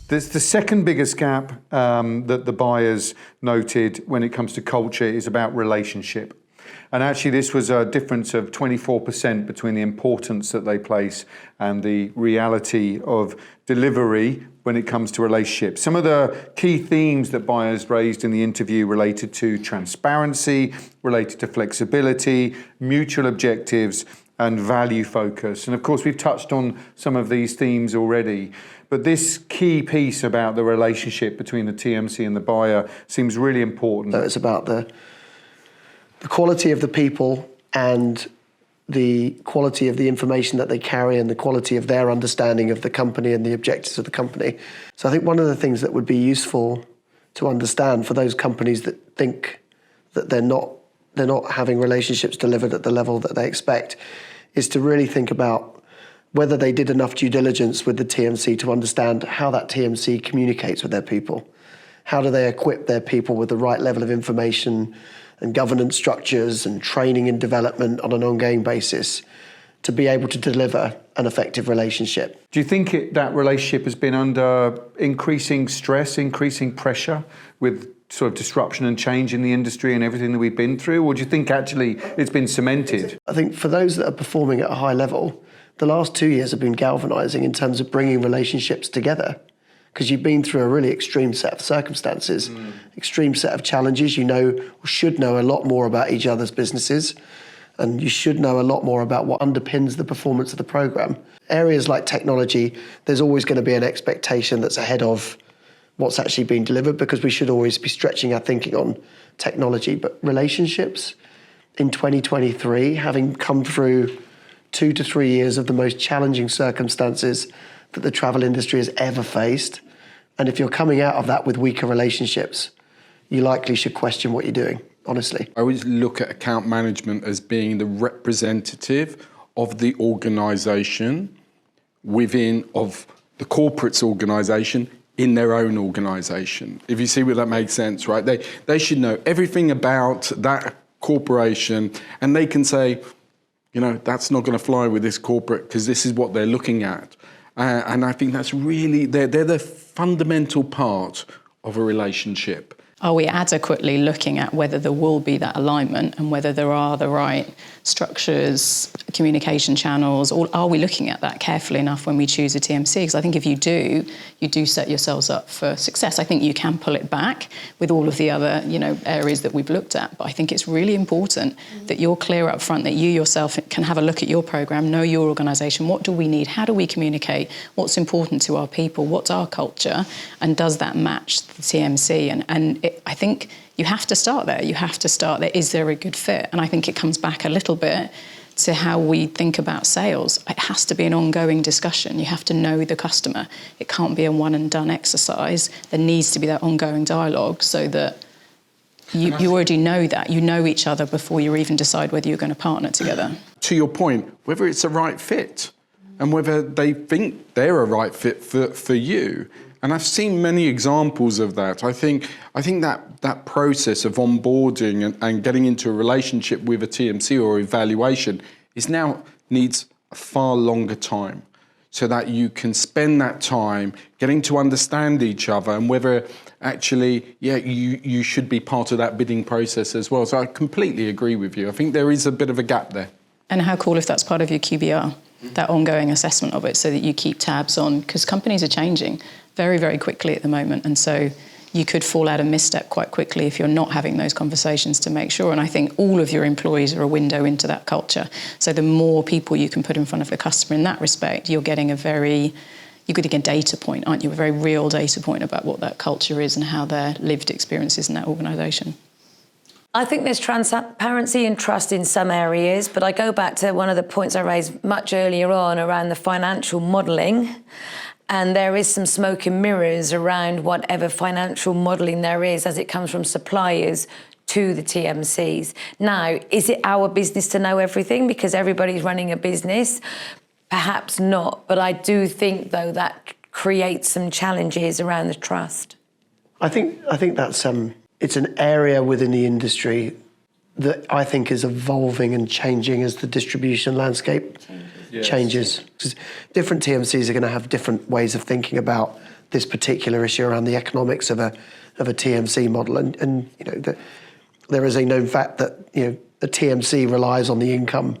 The second biggest gap that the buyers noted when it comes to culture is about relationship. And actually this was a difference of 24% between the importance that they place and the reality of delivery when it comes to relationships. Some of the key themes that buyers raised in the interview related to transparency, related to flexibility, mutual objectives, and value focus. And of course, we've touched on some of these themes already, but this key piece about the relationship between the TMC and the buyer seems really important. So it's about the quality of the people and the quality of the information that they carry and the quality of their understanding of the company and the objectives of the company. So I think one of the things that would be useful to understand for those companies that think that they're not having relationships delivered at the level that they expect is to really think about whether they did enough due diligence with the TMC to understand how that TMC communicates with their people. How do they equip their people with the right level of information and governance structures and training and development on an ongoing basis to be able to deliver an effective relationship. Do you think that relationship has been under increasing stress, increasing pressure with sort of disruption and change in the industry and everything that we've been through? Or do you think actually it's been cemented? I think for those that are performing at a high level, the last 2 years have been galvanizing in terms of bringing relationships together, because you've been through a really extreme set of circumstances, extreme set of challenges. You know, or should know a lot more about each other's businesses, and you should know a lot more about what underpins the performance of the program. Areas like technology, there's always going to be an expectation that's ahead of what's actually being delivered, because we should always be stretching our thinking on technology. But relationships in 2023, having come through 2 to 3 years of the most challenging circumstances that the travel industry has ever faced, and if you're coming out of that with weaker relationships, you likely should question what you're doing, honestly. I always look at account management as being the representative of the organisation of the corporate's organisation in their own organisation. If you see where that makes sense, right? They should know everything about that corporation, and they can say, you know, that's not going to fly with this corporate because this is what they're looking at. And I think that's really, they're the fundamental part of a relationship. Are we adequately looking at whether there will be that alignment and whether there are the right structures, communication channels, or are we looking at that carefully enough when we choose a TMC? Because I think if you do set yourselves up for success. I think you can pull it back with all of the other, areas that we've looked at. But I think it's really important that you're clear up front, that you yourself can have a look at your programme, know your organisation. What do we need? How do we communicate? What's important to our people? What's our culture? And does that match the TMC? I think you have to start there. You have to start there. Is there a good fit? And I think it comes back a little bit to how we think about sales. It has to be an ongoing discussion. You have to know the customer. It can't be a one and done exercise. There needs to be that ongoing dialogue so that you already know that. You know each other before you even decide whether you're going to partner together. To your point, whether it's a right fit and whether they think they're a right fit for you. And I've seen many examples of that. I think that process of onboarding and getting into a relationship with a TMC or evaluation needs a far longer time, so that you can spend that time getting to understand each other and whether actually, you should be part of that bidding process as well. So I completely agree with you. I think there is a bit of a gap there. And how cool if that's part of your QBR, that ongoing assessment of it, so that you keep tabs on, because companies are changing very, very quickly at the moment. And so you could fall out of misstep quite quickly if you're not having those conversations to make sure. And I think all of your employees are a window into that culture. So the more people you can put in front of the customer in that respect, you're getting a data point, aren't you? A very real data point about what that culture is and how their lived experience is in that organisation. I think there's transparency and trust in some areas, but I go back to one of the points I raised much earlier on around the financial modelling. And there is some smoke and mirrors around whatever financial modelling there is as it comes from suppliers to the TMCs. Now, is it our business to know everything because everybody's running a business? Perhaps not, but I do think, though, that creates some challenges around the trust. I think that's it's an area within the industry that I think is evolving and changing as the distribution landscape changes. Because different TMCs are going to have different ways of thinking about this particular issue around the economics of a TMC model, and there is a known fact that a TMC relies on the income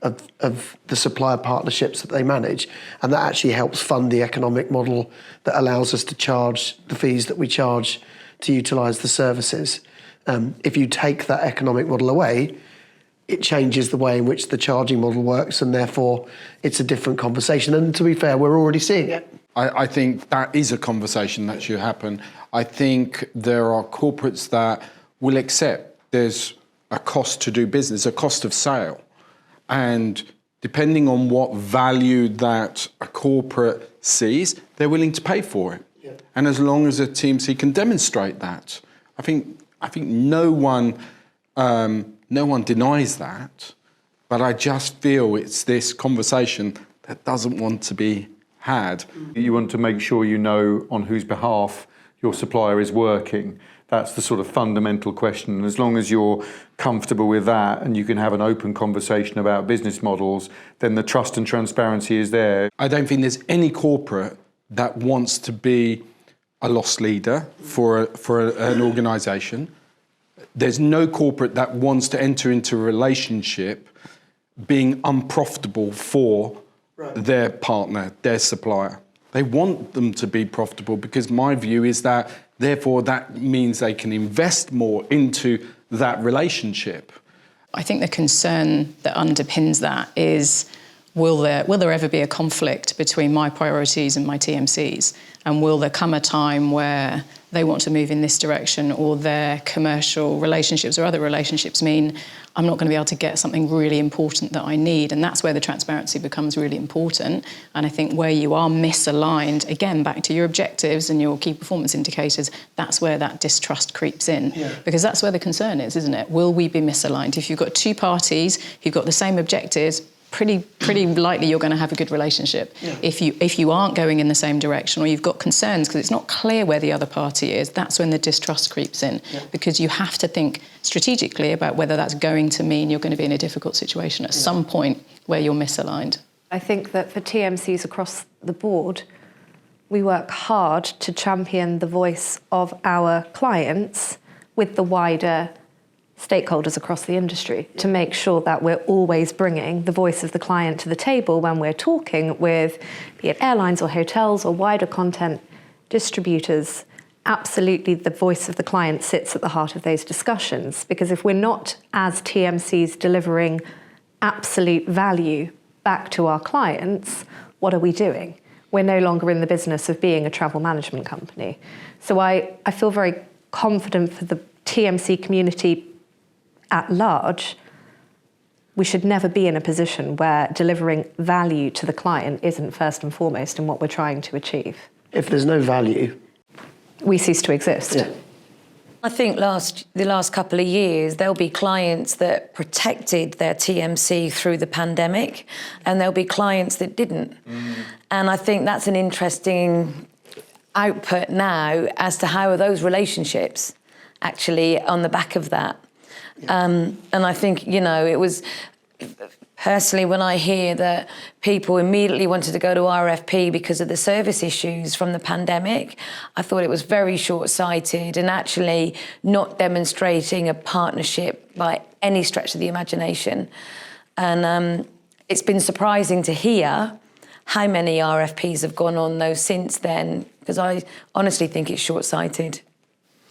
of the supplier partnerships that they manage, and that actually helps fund the economic model that allows us to charge the fees that we charge to utilise the services. If you take that economic model away, it changes the way in which the charging model works, and therefore it's a different conversation. And to be fair, we're already seeing it. I think that is a conversation that should happen. I think there are corporates that will accept there's a cost to do business, a cost of sale. And depending on what value that a corporate sees, they're willing to pay for it. Yeah. And as long as a TMC can demonstrate that, I think no one denies that. But I just feel it's this conversation that doesn't want to be had. You want to make sure you know on whose behalf your supplier is working. That's the sort of fundamental question. And as long as you're comfortable with that and you can have an open conversation about business models, then the trust and transparency is there. I don't think there's any corporate that wants to be a loss leader for an organisation. There's no corporate that wants to enter into a relationship being unprofitable for their partner, their supplier. They want them to be profitable because my view is that therefore that means they can invest more into that relationship. I think the concern that underpins that is, will there ever be a conflict between my priorities and my TMCs? And will there come a time where they want to move in this direction, or their commercial relationships or other relationships mean I'm not going to be able to get something really important that I need? And that's where the transparency becomes really important. And I think where you are misaligned, again, back to your objectives and your key performance indicators, that's where that distrust creeps in. Yeah. Because that's where the concern is, isn't it? Will we be misaligned? If you've got two parties who've got the same objectives, pretty likely you're going to have a good relationship. Yeah. If you aren't going in the same direction, or you've got concerns because it's not clear where the other party is, that's when the distrust creeps in. Yeah. Because you have to think strategically about whether that's going to mean you're going to be in a difficult situation at some point where you're misaligned. I think that for TMCs across the board, we work hard to champion the voice of our clients with the wider stakeholders across the industry to make sure that we're always bringing the voice of the client to the table when we're talking with, be it airlines or hotels or wider content distributors. Absolutely, the voice of the client sits at the heart of those discussions, because if we're not, as TMCs, delivering absolute value back to our clients, what are we doing? We're no longer in the business of being a travel management company. So I feel very confident for the TMC community at large. We should never be in a position where delivering value to the client isn't first and foremost in what we're trying to achieve. If there's no value, we cease to exist. Yeah. I think the last couple of years, there'll be clients that protected their TMC through the pandemic, and there'll be clients that didn't. And I think that's an interesting output now as to how are those relationships actually on the back of that. And I think, it was, personally, when I hear that people immediately wanted to go to RFP because of the service issues from the pandemic, I thought it was very short-sighted and actually not demonstrating a partnership by any stretch of the imagination. And it's been surprising to hear how many RFPs have gone on, though, since then, because I honestly think it's short-sighted.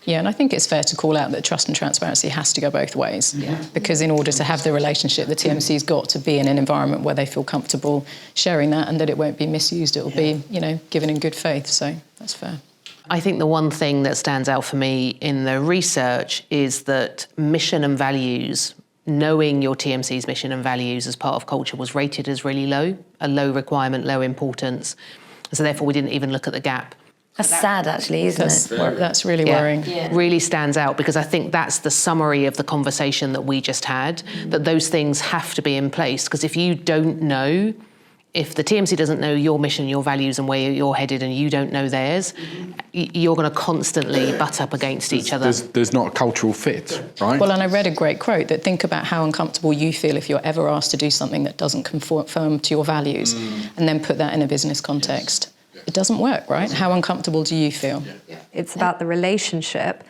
Yeah, and I think it's fair to call out that trust and transparency has to go both ways. Yeah. Because in order to have the relationship, the TMC's got to be in an environment where they feel comfortable sharing that, and that it won't be misused. It will be, given in good faith. So that's fair. I think the one thing that stands out for me in the research is that mission and values, knowing your TMC's mission and values as part of culture, was rated as really low, a low requirement, low importance. So therefore we didn't even look at the gap. That's sad, actually, isn't it? That's really worrying. Yeah. Really stands out, because I think that's the summary of the conversation that we just had, that those things have to be in place. Because if you don't know, if the TMC doesn't know your mission, your values and where you're headed, and you don't know theirs, you're going to constirly butt up against each other. There's not a cultural fit, right? Well, and I read a great quote that think about how uncomfortable you feel if you're ever asked to do something that doesn't conform to your values, and then put that in a business context. Yes. it doesn't work, right? How uncomfortable do you feel? It's about the relationship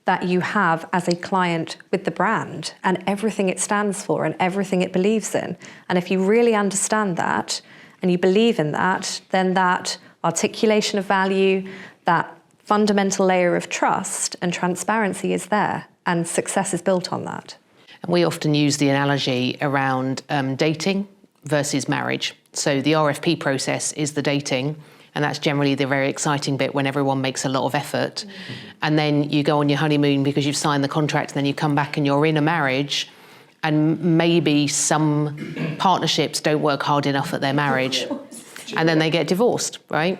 that you have as a client with the brand and everything it stands for and everything it believes in. And if you really understand that and you believe in that, then that articulation of value, that fundamental layer of trust and transparency is there, and success is built on that. And we often use the analogy around dating versus marriage. So the RFP process is the dating, and that's generally the very exciting bit when everyone makes a lot of effort. And then you go on your honeymoon because you've signed the contract, and then you come back and you're in a marriage, and maybe some partnerships don't work hard enough at their marriage, and then they get divorced, right?